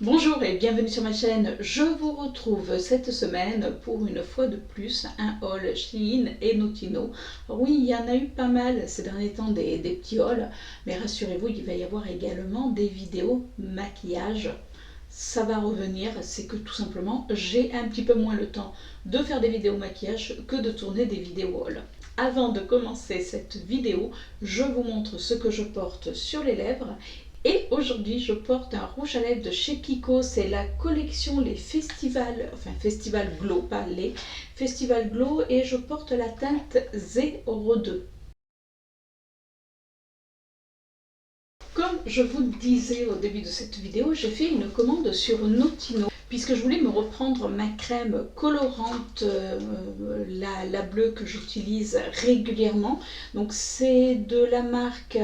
Bonjour et bienvenue sur ma chaîne. Je vous retrouve cette semaine pour une fois de plus un haul Shein et Notino. Oui, il y en a eu pas mal ces derniers temps des petits hauls, mais rassurez-vous, il va y avoir également des vidéos maquillage. Ça va revenir, c'est que tout simplement j'ai un petit peu moins le temps de faire des vidéos maquillage que de tourner des vidéos haul. Avant de commencer cette vidéo, je vous montre ce que je porte sur les lèvres. Et aujourd'hui, je porte un rouge à lèvres de chez Kiko. C'est la collection les Festival, enfin Festival Glow, pas les Festival Glow. Et je porte la teinte 02. Comme je vous le disais au début de cette vidéo, j'ai fait une commande sur Notino puisque je voulais me reprendre ma crème colorante, la bleue que j'utilise régulièrement. Donc c'est de la marque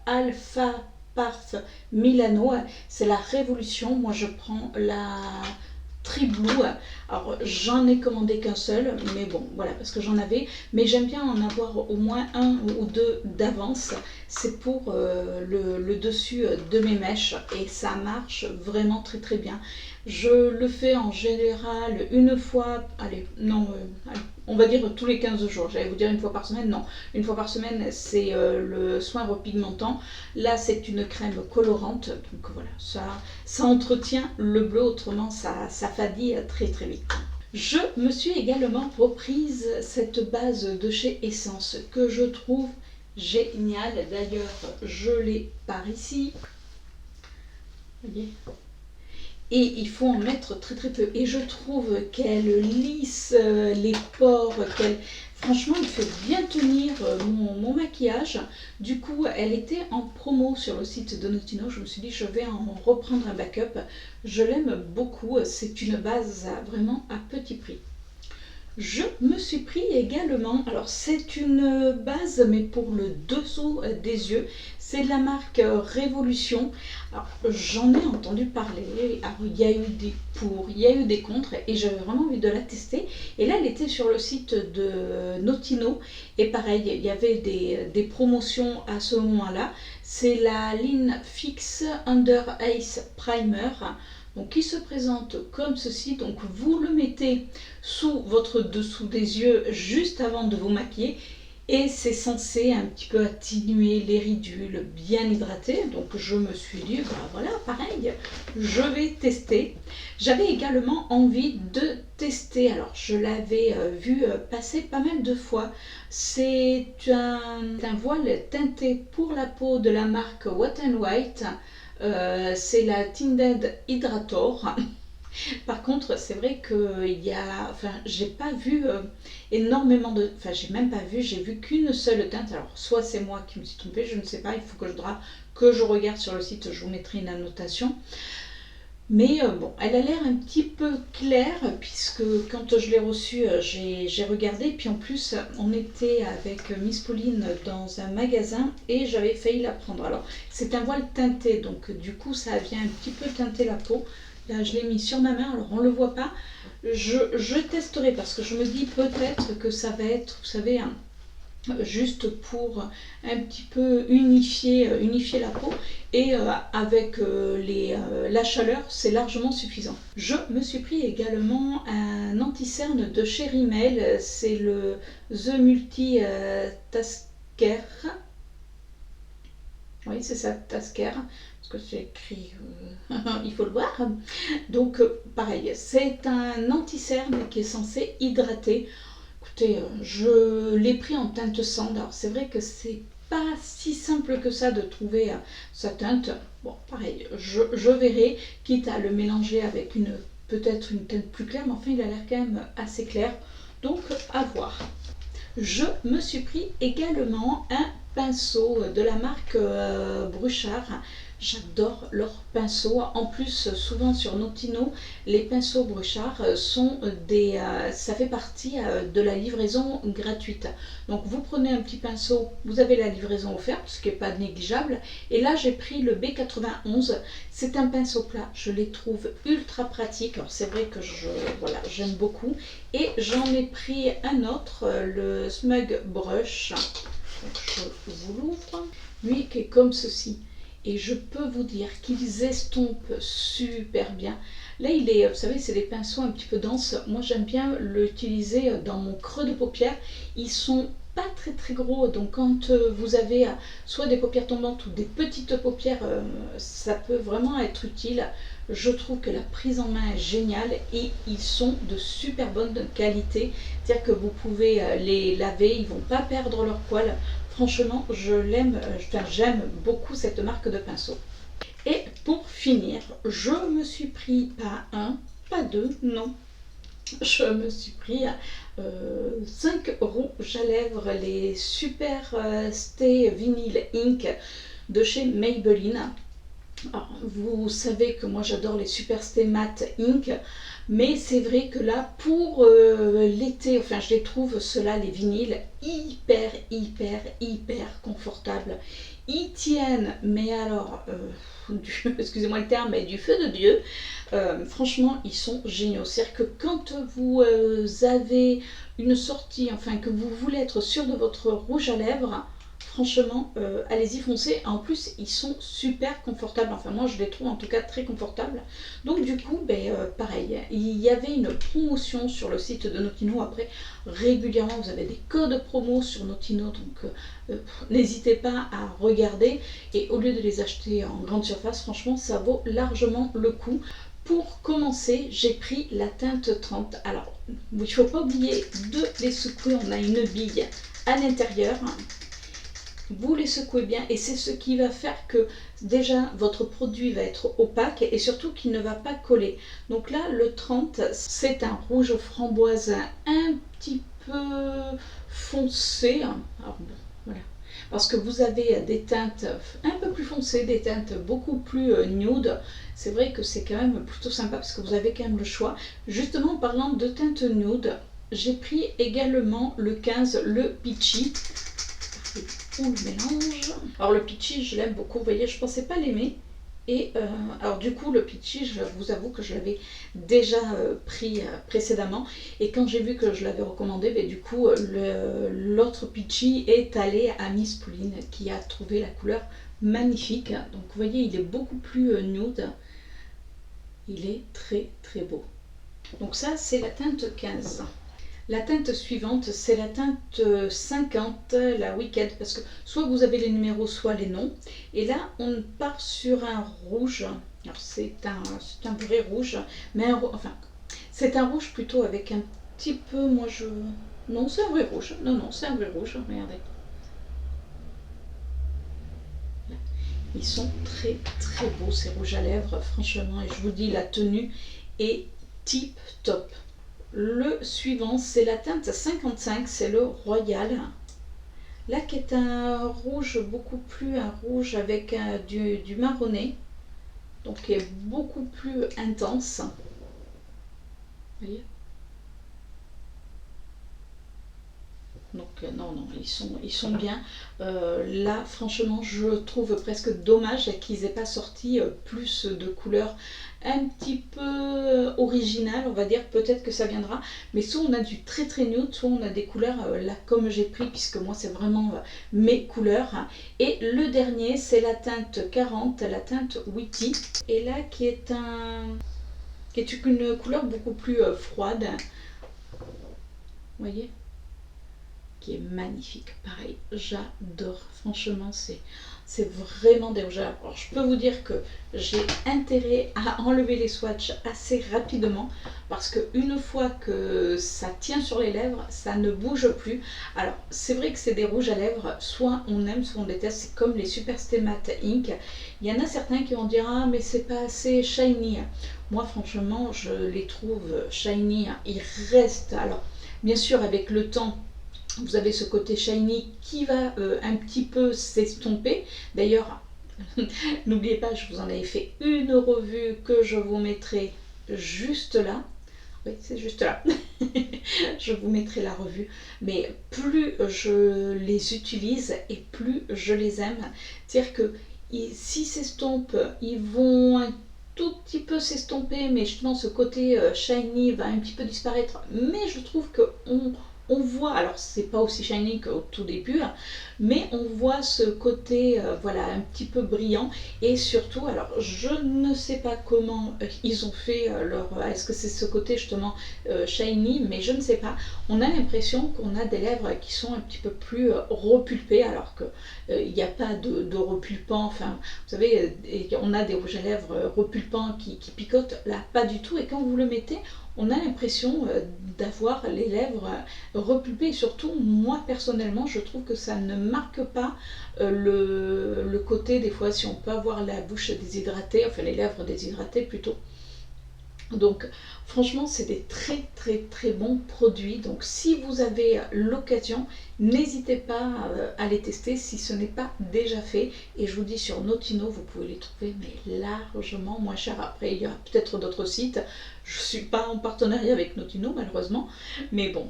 Alpha Parf Milano, c'est la Révolution. Moi je prends la Triblue. Alors j'en ai commandé qu'un seul, mais bon voilà, parce que j'en avais, mais j'aime bien en avoir au moins un ou deux d'avance. C'est pour le dessus de mes mèches et ça marche vraiment très très bien. Je le fais en général une fois, allez, non, on va dire tous les 15 jours. J'allais vous dire une fois par semaine, non. Une fois par semaine, c'est le soin repigmentant. Là, c'est une crème colorante. Donc voilà, ça entretient le bleu, autrement ça fadit très très vite. Je me suis également reprise cette base de chez Essence que je trouve géniale. D'ailleurs, je l'ai par ici. Vous voyez ? Et il faut en mettre très très peu. Et je trouve qu'elle lisse les pores, franchement, il fait bien tenir mon maquillage. Du coup, elle était en promo sur le site de Notino. Je me suis dit, je vais en reprendre un backup. Je l'aime beaucoup. C'est une base vraiment à petit prix. Je me suis pris également, alors c'est une base mais pour le dessous des yeux, c'est de la marque Révolution. Alors j'en ai entendu parler, alors, il y a eu des pour, il y a eu des contre et j'avais vraiment envie de la tester. Et là elle était sur le site de Notino et pareil, il y avait des promotions à ce moment-là. C'est la ligne Fix Under Ice Primer. Donc, qui se présente comme ceci. Donc vous le mettez sous votre dessous des yeux juste avant de vous maquiller et c'est censé un petit peu atténuer les ridules, bien hydrater. Donc je me suis dit, bah voilà, pareil, je vais tester. J'avais également envie de tester, alors je l'avais vu passer pas mal de fois. C'est un voile teinté pour la peau de la marque Wet n White. C'est la Tinted Hydrator. Par contre, c'est vrai que j'ai pas vu énormément de, j'ai même pas vu, j'ai vu qu'une seule teinte. Alors, soit c'est moi qui me suis trompée, je ne sais pas. Il faut que je regarde sur le site. Je vous mettrai une annotation. Mais bon, elle a l'air un petit peu claire puisque quand je l'ai reçue, j'ai regardé. Puis en plus, on était avec Miss Pauline dans un magasin et j'avais failli la prendre. Alors, c'est un voile teinté, donc du coup, ça vient un petit peu teinter la peau. Là, je l'ai mis sur ma main, alors on ne le voit pas. Je testerai parce que je me dis peut-être que ça va être, vous savez, juste pour un petit peu unifier la peau et avec la chaleur c'est largement suffisant. Je me suis pris également un anti-cerne de chez Rimmel, c'est le The Multi Tasker. Oui, c'est ça, Tasker, parce que c'est écrit, il faut le voir. Donc pareil, c'est un anti-cerne qui est censé hydrater. Écoutez, je l'ai pris en teinte cendre. Alors c'est vrai que c'est pas si simple que ça de trouver sa teinte. Bon, pareil, je verrai, quitte à le mélanger avec peut-être une teinte plus claire, mais enfin il a l'air quand même assez clair. Donc à voir. Je me suis pris également un pinceau de la marque Bruchard. J'adore leurs pinceaux. En plus, souvent sur Notino, les pinceaux Bruchard sont ça fait partie de la livraison gratuite. Donc vous prenez un petit pinceau, vous avez la livraison offerte, ce qui n'est pas négligeable. Et là, j'ai pris le B91. C'est un pinceau plat. Je les trouve ultra pratiques. Alors c'est vrai que j'aime beaucoup. Et j'en ai pris un autre, le Smug Brush. Donc, je vous l'ouvre. Lui qui est comme ceci. et je peux vous dire qu'ils estompent super bien. Là, il est, vous savez, c'est des pinceaux un petit peu denses. Moi, j'aime bien l'utiliser dans mon creux de paupière. Ils sont pas très très gros, donc quand vous avez soit des paupières tombantes ou des petites paupières, ça peut vraiment être utile. Je trouve que la prise en main est géniale et ils sont de super bonne qualité. C'est-à-dire que vous pouvez les laver, ils vont pas perdre leur poil. Franchement, je l'aime, enfin, j'aime beaucoup cette marque de pinceau. Et pour finir, je me suis pris pas un, pas deux, non. Je me suis pris 5 rouges à lèvres, les Super Stay Vinyl Ink de chez Maybelline. Alors, vous savez que moi j'adore les Super Stay Matte Ink, mais c'est vrai que là pour l'été, enfin je les trouve ceux-là, les vinyles, hyper confortables. Ils tiennent, mais alors, excusez-moi le terme, mais du feu de Dieu. Franchement, ils sont géniaux. C'est-à-dire que quand vous avez une sortie, enfin que vous voulez être sûr de votre rouge à lèvres, franchement, allez-y, foncez. En plus, ils sont super confortables. Enfin, moi, je les trouve en tout cas très confortables. Donc, du coup, pareil, il y avait une promotion sur le site de Notino. Après, régulièrement, vous avez des codes promo sur Notino. Donc, n'hésitez pas à regarder. Et au lieu de les acheter en grande surface, franchement, ça vaut largement le coup. Pour commencer, j'ai pris la teinte 30. Alors, il ne faut pas oublier de les secouer. On a une bille à l'intérieur. Vous les secouez bien et c'est ce qui va faire que déjà votre produit va être opaque et surtout qu'il ne va pas coller. Donc là, le 30, c'est un rouge framboise un petit peu foncé. Alors bon, voilà. Parce que vous avez des teintes un peu plus foncées, des teintes beaucoup plus nude. C'est vrai que c'est quand même plutôt sympa parce que vous avez quand même le choix. Justement, en parlant de teintes nude, j'ai pris également le 15, le Peachy. On le mélange. Alors le Peachy, je l'aime beaucoup. Vous voyez, je ne pensais pas l'aimer. Et alors du coup, le Peachy, je vous avoue que je l'avais déjà pris précédemment. Et quand j'ai vu que je l'avais recommandé, du coup, l'autre Peachy est allé à Miss Pauline qui a trouvé la couleur magnifique. Donc vous voyez, il est beaucoup plus nude. Il est très beau. Donc ça, c'est la teinte 15. La teinte suivante, c'est la teinte 50, la Wicked, parce que soit vous avez les numéros, soit les noms. Et là, on part sur un rouge. Alors c'est un vrai rouge, mais enfin, c'est un rouge plutôt avec un petit peu, non, c'est un vrai rouge. Non, c'est un vrai rouge, regardez. Ils sont très beaux, ces rouges à lèvres, franchement, et je vous dis, la tenue est tip top. Le suivant, c'est la teinte 55, c'est le Royal. Là, qui est un rouge beaucoup plus, un rouge avec du marronné, donc qui est beaucoup plus intense. Vous voyez ? Donc non, ils sont bien. Là, franchement, je trouve presque dommage qu'ils n'aient pas sorti plus de couleurs un petit peu originales, on va dire. Peut-être que ça viendra. Mais soit on a du très nude, soit on a des couleurs là comme j'ai pris, puisque moi c'est vraiment mes couleurs. Et le dernier, c'est la teinte 40, la teinte Witty. Et là, qui est une couleur beaucoup plus froide. Vous voyez ? Qui est magnifique, pareil, j'adore, franchement c'est vraiment des rouges à lèvres. Alors je peux vous dire que j'ai intérêt à enlever les swatchs assez rapidement parce que une fois que ça tient sur les lèvres, ça ne bouge plus. Alors c'est vrai que c'est des rouges à lèvres, soit on aime, soit on déteste, c'est comme les Super Stay Matte Ink. Il y en a certains qui vont dire ah mais c'est pas assez shiny. Moi franchement je les trouve shiny, ils restent, alors bien sûr avec le temps vous avez ce côté shiny qui va un petit peu s'estomper. D'ailleurs, n'oubliez pas, je vous en avais fait une revue que je vous mettrai juste là. Oui, c'est juste là. Je vous mettrai la revue. Mais plus je les utilise et plus je les aime. C'est-à-dire que s'ils s'estompent, ils vont un tout petit peu s'estomper, mais justement ce côté shiny va un petit peu disparaître. Mais je trouve qu'on on voit, alors c'est pas aussi shiny qu'au tout début, hein, mais on voit ce côté voilà, un petit peu brillant. Et surtout, alors je ne sais pas comment ils ont fait leur... Est-ce que c'est ce côté justement shiny, mais je ne sais pas. On a l'impression qu'on a des lèvres qui sont un petit peu plus repulpées, alors qu'il n'y a pas de repulpant. Enfin, vous savez, on a des rouges à lèvres repulpants qui picotent, là pas du tout. Et quand vous le mettez, on a l'impression d'avoir les lèvres repulpées. Et surtout, moi personnellement, je trouve que ça ne marque pas le côté, des fois, si on peut avoir la bouche déshydratée, enfin les lèvres déshydratées plutôt. Donc franchement, c'est des très très très bons produits. Donc si vous avez l'occasion, n'hésitez pas à les tester si ce n'est pas déjà fait. Et je vous dis, sur Notino, vous pouvez les trouver mais largement moins cher. Après, il y a peut-être d'autres sites. Je ne suis pas en partenariat avec Notino malheureusement. Mais bon,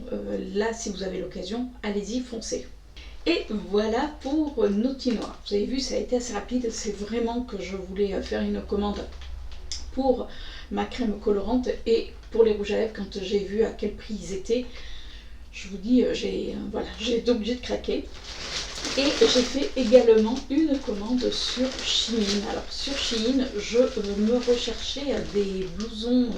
là, si vous avez l'occasion, allez-y, foncez. Et voilà pour Notino. Vous avez vu, ça a été assez rapide. C'est vraiment que je voulais faire une commande pour ma crème colorante et pour les rouges à lèvres. Quand j'ai vu à quel prix ils étaient, je vous dis, voilà, j'ai été obligée de craquer. Et j'ai fait également une commande sur Shein. Alors sur Shein, je me recherchais des blousons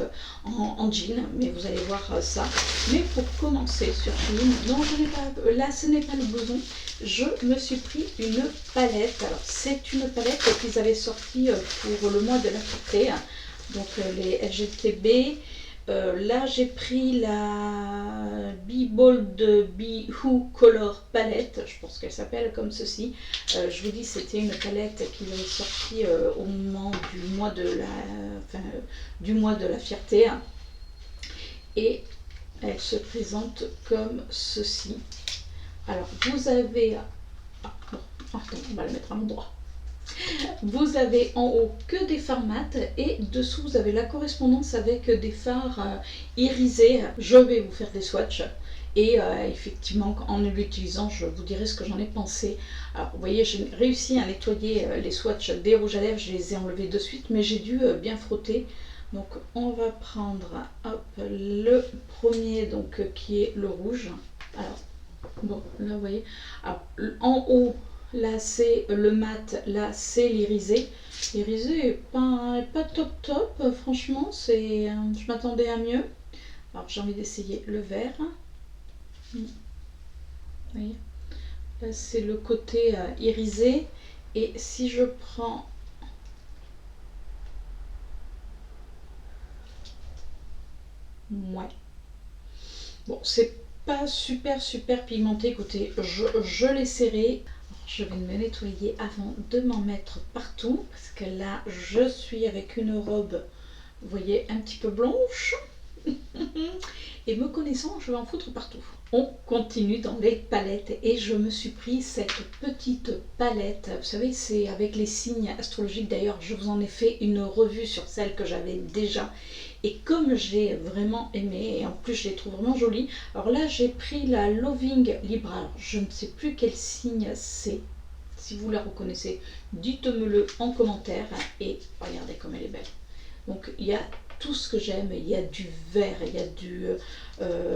en jean, mais vous allez voir ça. Mais pour commencer sur Shein, non, je n'ai pas, là ce n'est pas le blouson, je me suis pris une palette. Alors c'est une palette qu'ils avaient sortie pour le mois de la fierté, donc les LGTB. Là j'ai pris la Be-Bold Be Who Color Palette, je pense qu'elle s'appelle comme ceci. Je vous dis, c'était une palette qui est sortie au moment du mois de la fierté. Et elle se présente comme ceci. Alors vous avez... Ah, bon, attends, on va la mettre à l'endroit. Vous avez en haut que des fards mat et dessous vous avez la correspondance avec des fards irisés. Je vais vous faire des swatchs et effectivement en l'utilisant je vous dirai ce que j'en ai pensé. Alors vous voyez, j'ai réussi à nettoyer les swatchs des rouges à lèvres, je les ai enlevés de suite mais j'ai dû bien frotter. Donc on va prendre hop, le premier donc, qui est le rouge. Alors bon, là vous voyez, alors, en haut là c'est le mat, là c'est l'irisé. L'irisé est pas top top, franchement, je m'attendais à mieux. Alors j'ai envie d'essayer le vert. Vous voyez, là c'est le côté irisé. Et si je prends... Ouais. Bon, c'est pas super pigmenté. Écoutez, je l'ai serré. Je vais me nettoyer avant de m'en mettre partout parce que là je suis avec une robe, vous voyez, un petit peu blanche et me connaissant je vais en foutre partout. On continue dans les palettes et je me suis pris cette petite palette, vous savez, c'est avec les signes astrologiques. D'ailleurs je vous en ai fait une revue sur celle que j'avais déjà et comme j'ai vraiment aimé et en plus je les trouve vraiment jolies. Alors là j'ai pris la Loving Libra. Alors, je ne sais plus quel signe c'est. Si vous la reconnaissez, dites-me-le en commentaire. Et regardez comme elle est belle. Donc il y a tout ce que j'aime. Il y a du vert, il y a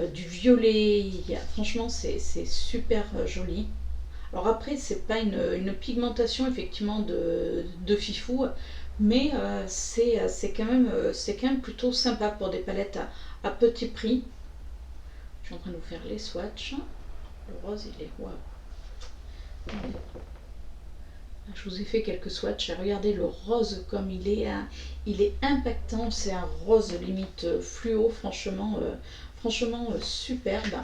du violet. Franchement c'est super joli. Alors après c'est pas une pigmentation effectivement de fifou. Mais c'est quand même plutôt sympa pour des palettes à petit prix. Je suis en train de vous faire les swatchs. Le rose il est waouh. Je vous ai fait quelques swatchs. Regardez le rose comme il est impactant. C'est un rose limite fluo, franchement superbe.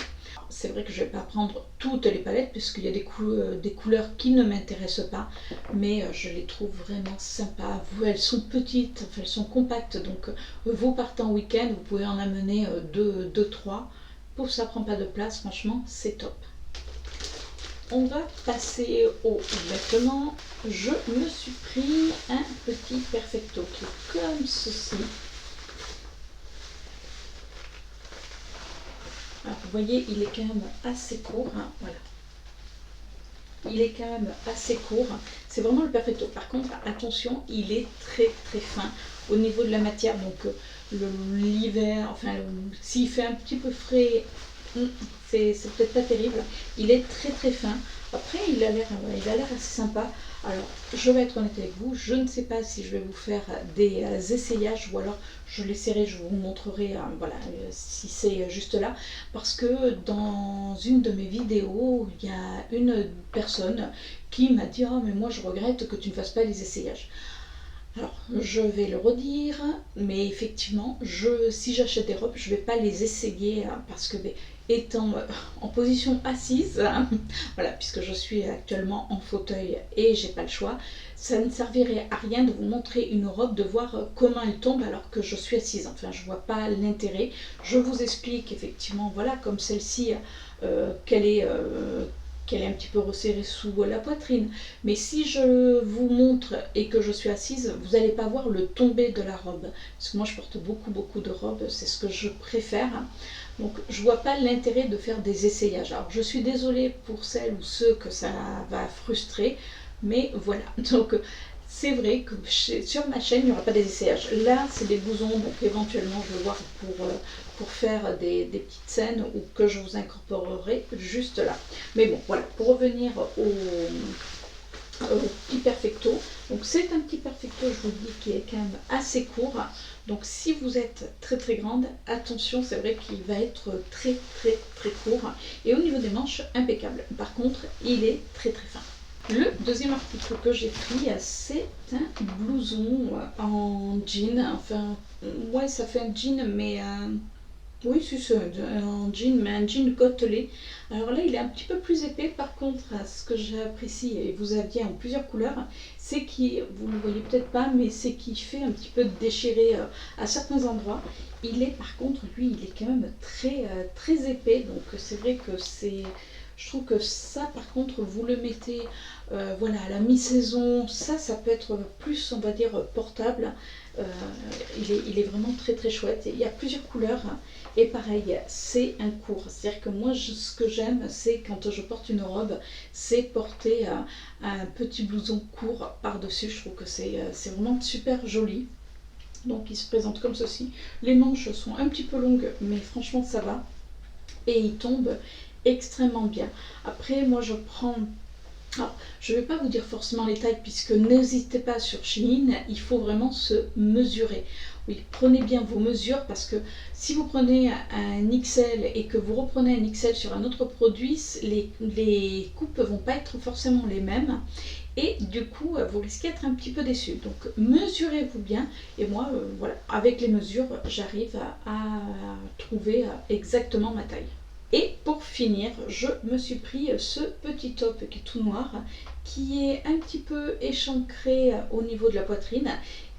C'est vrai que je ne vais pas prendre toutes les palettes puisqu'il y a des couleurs qui ne m'intéressent pas, mais je les trouve vraiment sympas. Elles sont petites, enfin, elles sont compactes, donc vous partez en week-end, vous pouvez en amener 2-3. Pour ça prend pas de place, franchement c'est top. On va passer aux vêtements. Je me suis pris un petit perfecto qui est comme ceci. Alors, vous voyez, il est quand même assez court. Hein, voilà. Il est quand même assez court. C'est vraiment le perfecto. Par contre, attention, il est très fin au niveau de la matière. Donc l'hiver, enfin, s'il fait un petit peu frais, C'est peut-être pas terrible. Il est très très fin. Après, il a l'air assez sympa. Alors, je vais être honnête avec vous, je ne sais pas si je vais vous faire des essayages ou alors je l'essaierai, je vous montrerai voilà, si c'est juste là. Parce que dans une de mes vidéos, il y a une personne qui m'a dit « Oh, mais moi je regrette que tu ne fasses pas les essayages ». Alors, je vais le redire, mais effectivement, si j'achète des robes, je ne vais pas les essayer parce que étant en position assise, voilà, puisque je suis actuellement en fauteuil et j'ai pas le choix, ça ne servirait à rien de vous montrer une robe, de voir comment elle tombe alors que je suis assise. Enfin, je vois pas l'intérêt. Je vous explique effectivement, voilà, comme celle-ci, qu'elle est un petit peu resserrée sous la poitrine. Mais si je vous montre et que je suis assise, vous n'allez pas voir le tombé de la robe. Parce que moi, je porte beaucoup de robes, c'est ce que je préfère. Donc, je ne vois pas l'intérêt de faire des essayages. Alors, je suis désolée pour celles ou ceux que ça va frustrer, mais voilà. Donc, c'est vrai que sur ma chaîne, il n'y aura pas des essayages. Là, c'est des blousons, donc éventuellement, je vais voir pour faire des petites scènes ou que je vous incorporerai juste là. Mais bon, voilà, pour revenir au petit perfecto. Donc c'est un petit perfecto, je vous dis, qui est quand même assez court. Donc si vous êtes très grande, attention, c'est vrai qu'il va être très court. Et au niveau des manches, impeccable. Par contre, il est très fin. Le deuxième article que j'ai pris, c'est un blouson en jean. Enfin, ouais, ça fait un jean, mais oui, c'est un jean, mais un jean côtelé. Alors là, il est un petit peu plus épais. Par contre, ce que j'apprécie, et vous aviez en plusieurs couleurs, c'est qu'il, vous ne le voyez peut-être pas, mais c'est qu'il fait un petit peu déchiré à certains endroits. Il est, par contre, lui, il est quand même très épais. Donc c'est vrai que je trouve que ça, par contre, vous le mettez voilà, à la mi-saison. Ça peut être plus, on va dire, portable. Il est vraiment très chouette. Il y a plusieurs couleurs. Et pareil, c'est un court. C'est-à-dire que moi, ce que j'aime, c'est quand je porte une robe, c'est porter un petit blouson court par-dessus. Je trouve que c'est vraiment super joli. Donc il se présente comme ceci. Les manches sont un petit peu longues, mais franchement ça va. Et il tombe extrêmement bien. Après, moi je prends... Alors, je ne vais pas vous dire forcément les tailles, puisque n'hésitez pas sur Shein, il faut vraiment se mesurer. Oui, prenez bien vos mesures, parce que si vous prenez un XL et que vous reprenez un XL sur un autre produit, les coupes ne vont pas être forcément les mêmes. Et du coup, vous risquez d'être un petit peu déçu. Donc, mesurez-vous bien. Et moi, voilà, avec les mesures, j'arrive à trouver exactement ma taille. Et pour finir, je me suis pris ce petit top qui est tout noir, qui est un petit peu échancré au niveau de la poitrine.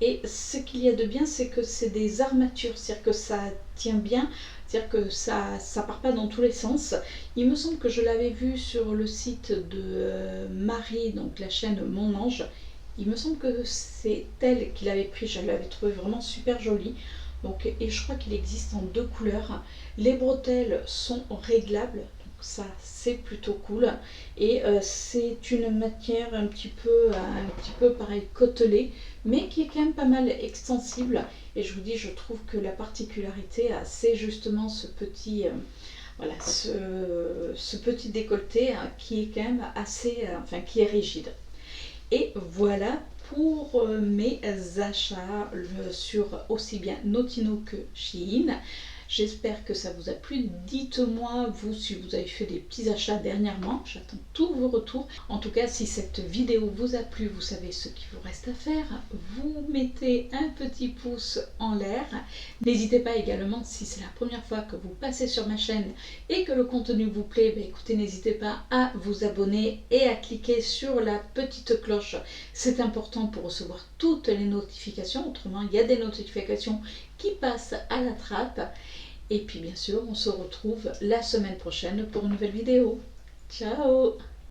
Et ce qu'il y a de bien, c'est que c'est des armatures, c'est-à-dire que ça tient bien, c'est-à-dire que ça part pas dans tous les sens. Il me semble que je l'avais vu sur le site de Marie, donc la chaîne Mon Ange. Il me semble que c'est elle qui l'avait pris, je l'avais trouvé vraiment super joli. Donc, et je crois qu'il existe en 2 couleurs. Les bretelles sont réglables, donc ça c'est plutôt cool. Et c'est une matière un petit peu pareil côtelée, mais qui est quand même pas mal extensible. Et je vous dis, je trouve que la particularité, c'est justement ce petit, voilà, ce petit décolleté qui est quand même assez, enfin qui est rigide. Et voilà pour mes achats sur aussi bien Notino que Shein. J'espère que ça vous a plu. Dites-moi, vous, si vous avez fait des petits achats dernièrement. J'attends tous vos retours. En tout cas, si cette vidéo vous a plu, vous savez ce qu'il vous reste à faire. Vous mettez un petit pouce en l'air. N'hésitez pas également, si c'est la première fois que vous passez sur ma chaîne et que le contenu vous plaît, écoutez, n'hésitez pas à vous abonner et à cliquer sur la petite cloche. C'est important pour recevoir toutes les notifications. Autrement, il y a des notifications qui passent à la trappe. Et puis bien sûr, on se retrouve la semaine prochaine pour une nouvelle vidéo. Ciao!